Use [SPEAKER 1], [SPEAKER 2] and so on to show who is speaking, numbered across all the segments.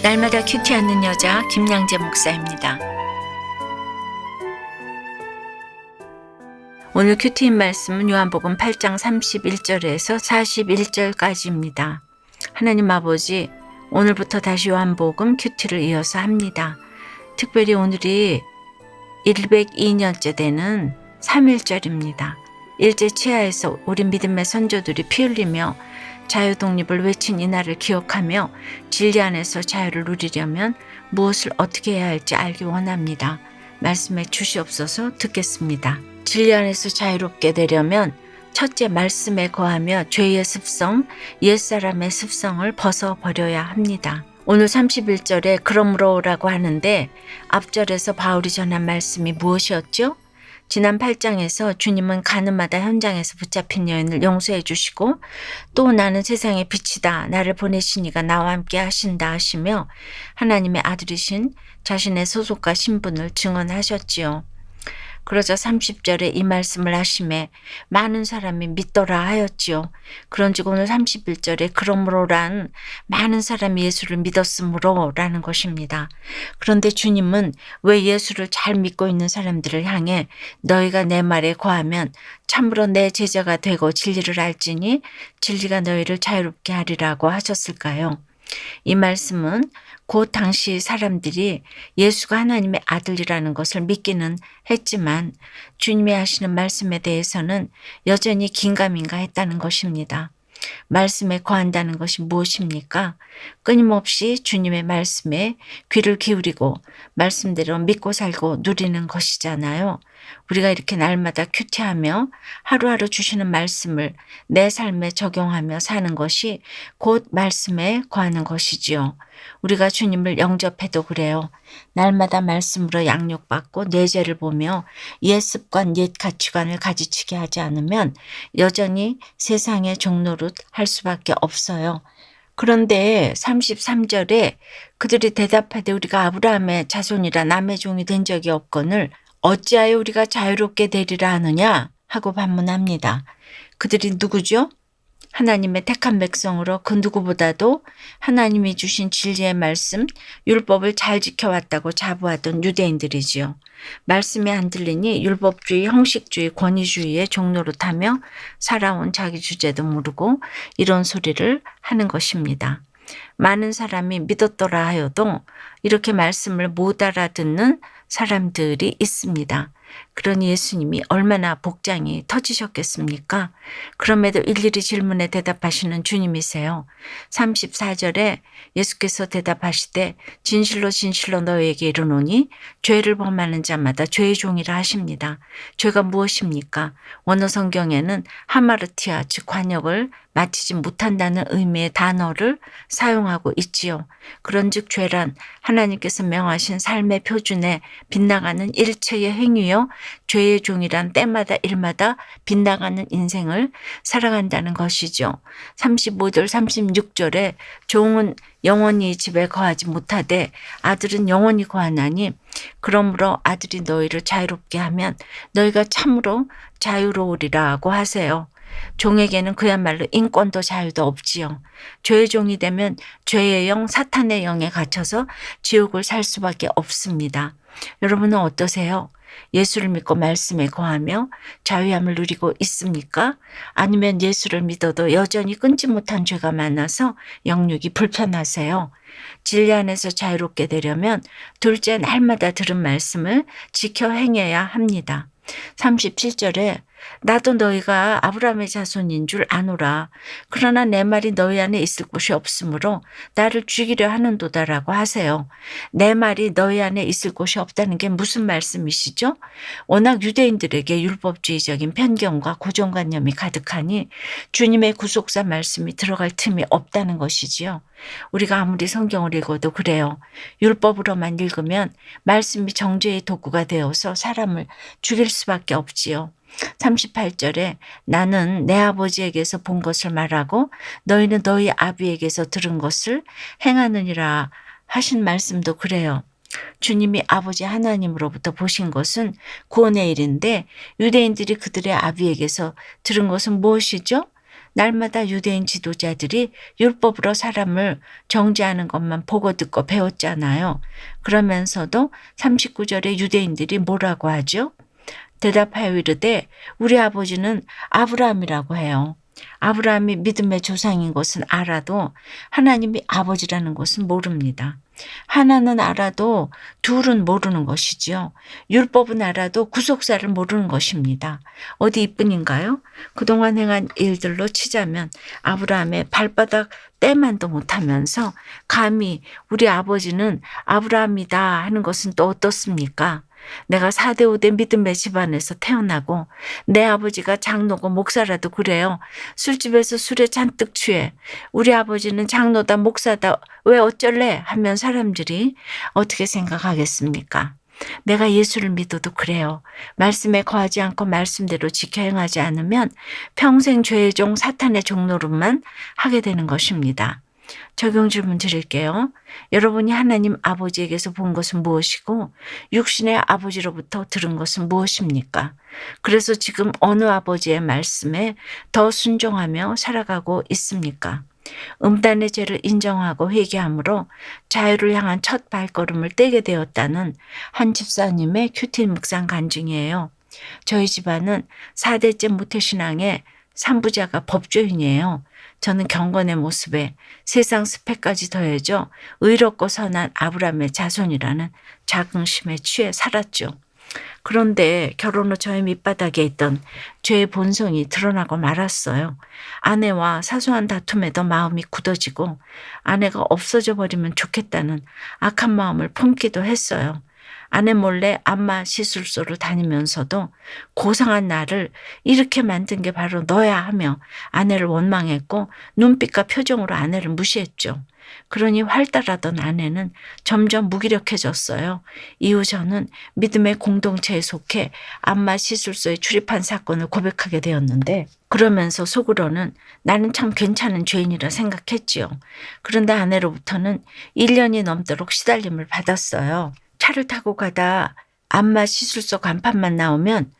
[SPEAKER 1] 날마다 큐티하는 여자 김양재 목사입니다. 오늘 큐티인 말씀은 요한복음 8장 31절에서 41절까지입니다. 하나님 아버지, 오늘부터 다시 요한복음 큐티를 이어서 합니다. 특별히 오늘이 102년째 되는 3.1절입니다. 일제 치하에서 우리 믿음의 선조들이 피 흘리며 자유 독립을 외친 이날을 기억하며 진리 안에서 자유를 누리려면 무엇을 어떻게 해야 할지 알기 원합니다. 말씀해 주시옵소서. 듣겠습니다. 진리 안에서 자유롭게 되려면 첫째, 말씀에 거하며 죄의 습성, 옛사람의 습성을 벗어버려야 합니다. 오늘 31절에 그러므로라고 하는데 앞절에서 바울이 전한 말씀이 무엇이었죠? 지난 8장에서 주님은 가늠하다 현장에서 붙잡힌 여인을 용서해 주시고 또 나는 세상의 빛이다. 나를 보내시니가 나와 함께 하신다 하시며 하나님의 아들이신 자신의 소속과 신분을 증언하셨지요. 그러자 30절에 이 말씀을 하심에 많은 사람이 믿더라 하였지요. 그런즉 오늘 31절에 그러므로란 많은 사람이 예수를 믿었으므로 라는 것입니다. 그런데 주님은 왜 예수를 잘 믿고 있는 사람들을 향해 너희가 내 말에 거하면 참으로 내 제자가 되고 진리를 알지니 진리가 너희를 자유롭게 하리라고 하셨을까요? 이 말씀은 곧 당시 사람들이 예수가 하나님의 아들이라는 것을 믿기는 했지만 주님이 하시는 말씀에 대해서는 여전히 긴가민가 했다는 것입니다. 말씀에 거한다는 것이 무엇입니까? 끊임없이 주님의 말씀에 귀를 기울이고 말씀대로 믿고 살고 누리는 것이잖아요. 우리가 이렇게 날마다 큐티하며 하루하루 주시는 말씀을 내 삶에 적용하며 사는 것이 곧 말씀에 거하는 것이지요. 우리가 주님을 영접해도 그래요. 날마다 말씀으로 양육받고 내 죄를 보며 옛 습관, 옛 가치관을 가지치게 하지 않으면 여전히 세상의 종노릇 할 수밖에 없어요. 그런데 33절에 그들이 대답하되 우리가 아브라함의 자손이라 남의 종이 된 적이 없거늘 어찌하여 우리가 자유롭게 되리라 하느냐 하고 반문합니다. 그들이 누구죠? 하나님의 택한 백성으로 그 누구보다도 하나님이 주신 진리의 말씀, 율법을 잘 지켜왔다고 자부하던 유대인들이지요. 말씀이 안 들리니 율법주의, 형식주의, 권위주의의 종노릇하며 살아온 자기 주제도 모르고 이런 소리를 하는 것입니다. 많은 사람이 믿었더라 하여도 이렇게 말씀을 못 알아듣는 사람들이 있습니다. 그러니 예수님이 얼마나 복장이 터지셨겠습니까? 그럼에도 일일이 질문에 대답하시는 주님이세요. 34절에 예수께서 대답하시되 진실로 진실로 너희에게 이르노니 죄를 범하는 자마다 죄의 종이라 하십니다. 죄가 무엇입니까? 원어 성경에는 하마르티아 즉 관역을 마치지 못한다는 의미의 단어를 사용하고 있지요. 그런즉 죄란 하나님께서 명하신 삶의 표준에 빗나가는 일체의 행위요. 죄의 종이란 때마다 일마다 빗나가는 인생을 살아간다는 것이죠. 35절 36절에 종은 영원히 집에 거하지 못하되 아들은 영원히 거하나니 그러므로 아들이 너희를 자유롭게 하면 너희가 참으로 자유로우리라고 하세요. 종에게는 그야말로 인권도 자유도 없지요. 죄의 종이 되면 죄의 영, 사탄의 영에 갇혀서 지옥을 살 수밖에 없습니다. 여러분은 어떠세요? 예수를 믿고 말씀에 거하며 자유함을 누리고 있습니까? 아니면 예수를 믿어도 여전히 끊지 못한 죄가 많아서 영육이 불편하세요? 진리 안에서 자유롭게 되려면 둘째, 날마다 들은 말씀을 지켜 행해야 합니다. 37절에 나도 너희가 아브라함의 자손인 줄 아노라. 그러나 내 말이 너희 안에 있을 곳이 없으므로 나를 죽이려 하는도다라고 하세요. 내 말이 너희 안에 있을 곳이 없다는 게 무슨 말씀이시죠? 워낙 유대인들에게 율법주의적인 편견과 고정관념이 가득하니 주님의 구속사 말씀이 들어갈 틈이 없다는 것이지요. 우리가 아무리 성경을 읽어도 그래요. 율법으로만 읽으면 말씀이 정죄의 도구가 되어서 사람을 죽일 수밖에 없지요. 38절에 나는 내 아버지에게서 본 것을 말하고 너희는 너희 아비에게서 들은 것을 행하느니라 하신 말씀도 그래요. 주님이 아버지 하나님으로부터 보신 것은 구원의 일인데 유대인들이 그들의 아비에게서 들은 것은 무엇이죠? 날마다 유대인 지도자들이 율법으로 사람을 정죄하는 것만 보고 듣고 배웠잖아요. 그러면서도 39절에 유대인들이 뭐라고 하죠? 대답하여 이르되 우리 아버지는 아브라함이라고 해요. 아브라함이 믿음의 조상인 것은 알아도 하나님이 아버지라는 것은 모릅니다. 하나는 알아도 둘은 모르는 것이지요. 율법은 알아도 구속사를 모르는 것입니다. 어디 이뿐인가요? 그동안 행한 일들로 치자면 아브라함의 발바닥 떼만도 못하면서 감히 우리 아버지는 아브라함이다 하는 것은 또 어떻습니까? 내가 4대 5대 믿음의 집안에서 태어나고 내 아버지가 장로고 목사라도 그래요. 술집에서 술에 잔뜩 취해 우리 아버지는 장로다 목사다 왜 어쩔래 하면 사람들이 어떻게 생각하겠습니까? 내가 예수를 믿어도 그래요. 말씀에 거하지 않고 말씀대로 지켜 행하지 않으면 평생 죄의 종 사탄의 종노릇만 하게 되는 것입니다. 적용 질문 드릴게요. 여러분이 하나님 아버지에게서 본 것은 무엇이고 육신의 아버지로부터 들은 것은 무엇입니까? 그래서 지금 어느 아버지의 말씀에 더 순종하며 살아가고 있습니까? 음란의 죄를 인정하고 회개함으로 자유를 향한 첫 발걸음을 떼게 되었다는 한 집사님의 큐티 묵상 간증이에요. 저희 집안은 4대째 모태신앙의 산부자가 법조인이에요. 저는 경건의 모습에 세상 스펙까지 더해져 의롭고 선한 아브라함의 자손이라는 자긍심에 취해 살았죠. 그런데 결혼 후 저의 밑바닥에 있던 죄의 본성이 드러나고 말았어요. 아내와 사소한 다툼에도 마음이 굳어지고 아내가 없어져 버리면 좋겠다는 악한 마음을 품기도 했어요. 아내 몰래 안마 시술소를 다니면서도 고상한 나를 이렇게 만든 게 바로 너야 하며 아내를 원망했고 눈빛과 표정으로 아내를 무시했죠. 그러니 활달하던 아내는 점점 무기력해졌어요. 이후 저는 믿음의 공동체에 속해 안마 시술소에 출입한 사건을 고백하게 되었는데 그러면서 속으로는 나는 참 괜찮은 죄인이라 생각했지요. 그런데 아내로부터는 1년이 넘도록 시달림을 받았어요. 차를 타고 가다 안마 시술소 간판만 나오면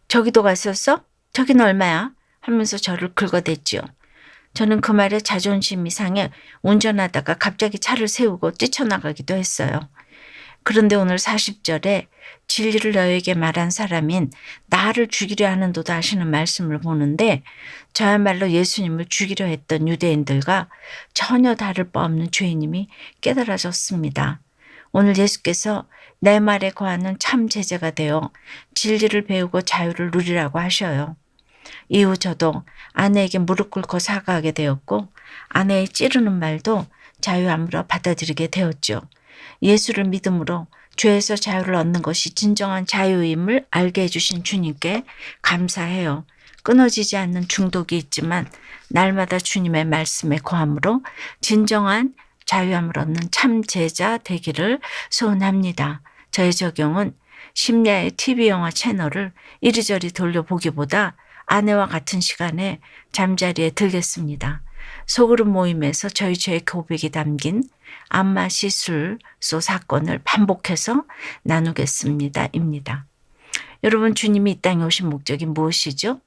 [SPEAKER 1] 저기도 갔었어? 저기는 얼마야? 하면서 저를 긁어댔지요. 저는 그 말에 자존심이 상해 운전하다가 갑자기 차를 세우고 뛰쳐나가기도 했어요. 그런데 오늘 40절에 진리를 너에게 말한 사람인 나를 죽이려 하는도다 하시는 말씀을 보는데 저야말로 예수님을 죽이려 했던 유대인들과 전혀 다를 바 없는 죄인임이 깨달아졌습니다. 오늘 예수께서 내 말에 거하는 참 제자가 되어 진리를 배우고 자유를 누리라고 하셔요. 이후 저도 아내에게 무릎 꿇고 사과하게 되었고 아내의 찌르는 말도 자유함으로 받아들이게 되었죠. 예수를 믿음으로 죄에서 자유를 얻는 것이 진정한 자유임을 알게 해주신 주님께 감사해요. 끊어지지 않는 중독이 있지만 날마다 주님의 말씀에 거함으로 진정한 자유함을 얻는 참 제자 되기를 소원합니다. 저의 적용은 심야의 TV 영화 채널을 이리저리 돌려보기보다 아내와 같은 시간에 잠자리에 들겠습니다. 소그룹 모임에서 저희 죄의 고백이 담긴 안마 시술소 사건을 반복해서 나누겠습니다. 입니다. 여러분 주님이 이 땅에 오신 목적이 무엇이죠?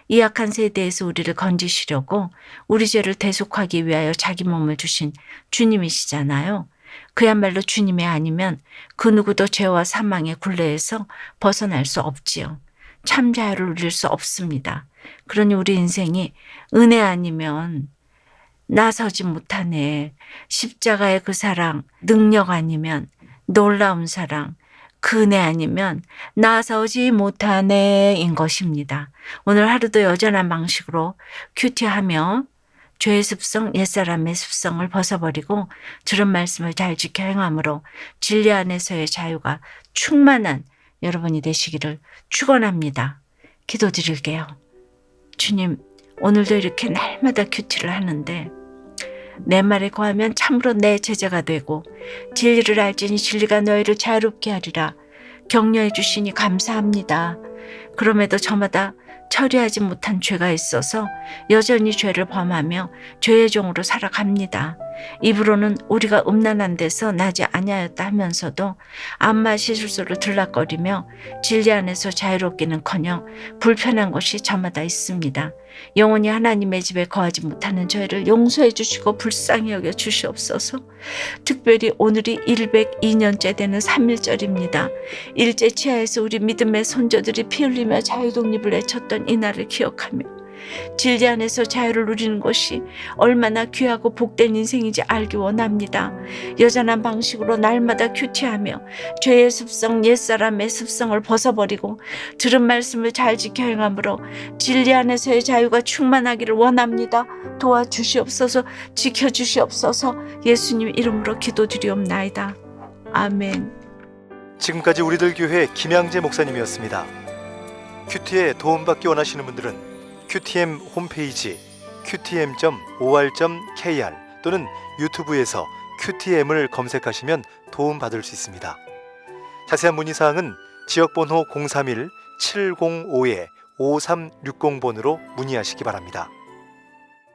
[SPEAKER 1] 이 악한 세대에서 우리를 건지시려고 우리 죄를 대속하기 위하여 자기 몸을 주신 주님이시잖아요. 그야말로 주님이 아니면 그 누구도 죄와 사망의 굴레에서 벗어날 수 없지요. 참 자유를 누릴 수 없습니다. 그러니 우리 인생이 은혜 아니면 나서지 못하네. 십자가의 그 사랑, 능력 아니면 놀라운 사랑, 그 은혜 아니면 나서지 못하네인 것입니다. 오늘 하루도 여전한 방식으로 큐티하며 죄의 습성, 옛사람의 습성을 벗어버리고 들은 말씀을 잘 지켜 행함으로 진리 안에서의 자유가 충만한 여러분이 되시기를 축원합니다. 기도드릴게요. 주님, 오늘도 이렇게 날마다 큐티를 하는데 내 말에 거하면 참으로 내 제자가 되고 진리를 알지니 진리가 너희를 자유롭게 하리라. 격려해 주시니 감사합니다. 그럼에도 저마다 처리하지 못한 죄가 있어서 여전히 죄를 범하며 죄의 종으로 살아갑니다. 입으로는 우리가 음란한 데서 나지 아니하였다 하면서도 안마 시술소를 들락거리며 진리 안에서 자유롭기는커녕 불편한 것이 저마다 있습니다. 영원히 하나님의 집에 거하지 못하는 저희를 용서해 주시고 불쌍히 여겨 주시옵소서. 특별히 오늘이 102년째 되는 3.1절입니다. 일제 치하에서 우리 믿음의 손자들이 피 흘리며 자유 독립을 외쳤던 이날을 기억하며 진리 안에서 자유를 누리는 것이 얼마나 귀하고 복된 인생인지 알기 원합니다. 여전한 방식으로 날마다 큐티하며 죄의 습성, 옛사람의 습성을 벗어버리고 들은 말씀을 잘 지켜 행함으로 진리 안에서의 자유가 충만하기를 원합니다. 도와주시옵소서, 지켜주시옵소서. 예수님 이름으로 기도드리옵나이다. 아멘.
[SPEAKER 2] 지금까지 우리들 교회 김양재 목사님이었습니다. 큐티에 도움받기 원하시는 분들은 QTM 홈페이지 qtm.or.kr 또는 유튜브에서 QTM을 검색하시면 도움받을 수 있습니다. 자세한 문의사항은 지역번호 031-705-5360번으로 문의하시기 바랍니다.